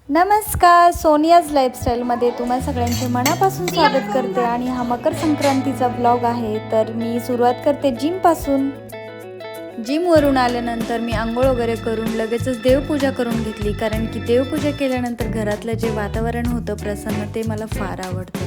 नमस्कार, सोनियाज लाईफस्टाईलमध्ये तुम्हा सगळ्यांचे मनापासून स्वागत करते आणि हा मकर संक्रांतीचा ब्लॉग आहे. तर मी सुरुवात करते जिमपासून. जिमवरून आल्यानंतर मी आंघोळ वगैरे करून लगेचच देवपूजा करून घेतली, कारण की देवपूजा केल्यानंतर घरातलं जे वातावरण होतं प्रसन्न ते मला फार आवडतं.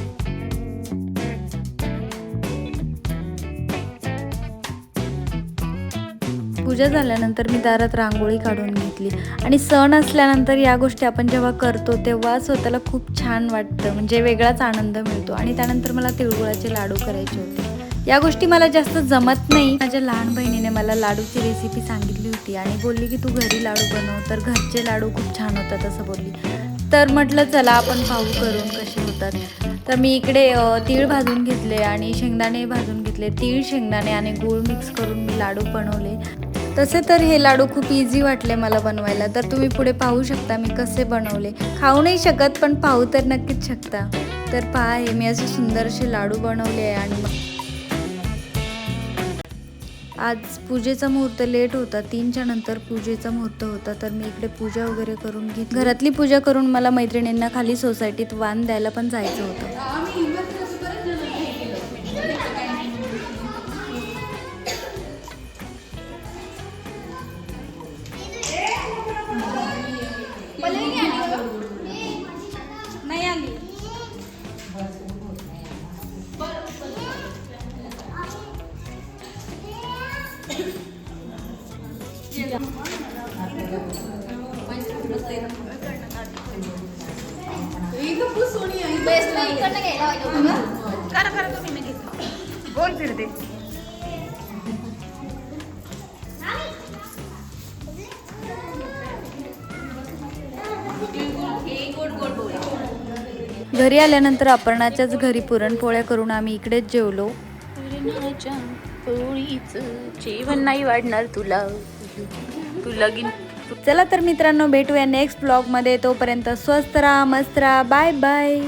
पूजा झाल्यानंतर मी दारात रांगोळी काढून घेतली आणि सण असल्यानंतर या गोष्टी आपण जेव्हा करतो तेव्हा स्वतःला खूप छान वाटतं, म्हणजे वेगळाच आनंद मिळतो. आणि त्यानंतर मला तिळगुळाचे लाडू करायचे होते. या गोष्टी मला जास्त जमत नाही. माझ्या लहान बहिणीने मला लाडूची रेसिपी सांगितली होती आणि बोलली की तू घरी लाडू बनव, तर घरचे लाडू खूप छान होतात असं बोलली. तर म्हटलं चला आपण पाहू करून कसे होतात. तर मी इकडे तीळ भाजून घेतले आणि शेंगदाणे भाजून घेतले. तीळ, शेंगदाणे आणि गूळ मिक्स करून मी लाडू बनवले. तसे तर हे लाडू खूप इझी वाटले मला बनवायला. तर तुम्ही पुढे पाहू शकता मी कसे बनवले. खाऊ नाही शकत पण पाहू तर नक्कीच शकता. तर पहा, हे मी असे सुंदर असे लाडू बनवले आहे. आणि मग आज पूजेचा मुहूर्त लेट होता, 3च्या नंतर पूजेचा मुहूर्त होता. तर मी इकडे पूजा वगैरे करून घेतली. घरातली पूजा करून मला मैत्रिणींना खाली सोसायटीत वाण द्यायला पण जायचं होतं. नाही आली. करा तुम्ही, मी घेतो. बोल फिरते. घरी आल्यानंतर अपर्णाच्याच घरी पुरणपोळ्या करून आम्ही इकडेच जेवलो. जेवण नाही वाढणार तुला, तू लगीन. चला तर मित्रांनो, भेटूया नेक्स्ट ब्लॉगमध्ये. तोपर्यंत स्वस्त राहा, मस्त राहा. Bye bye.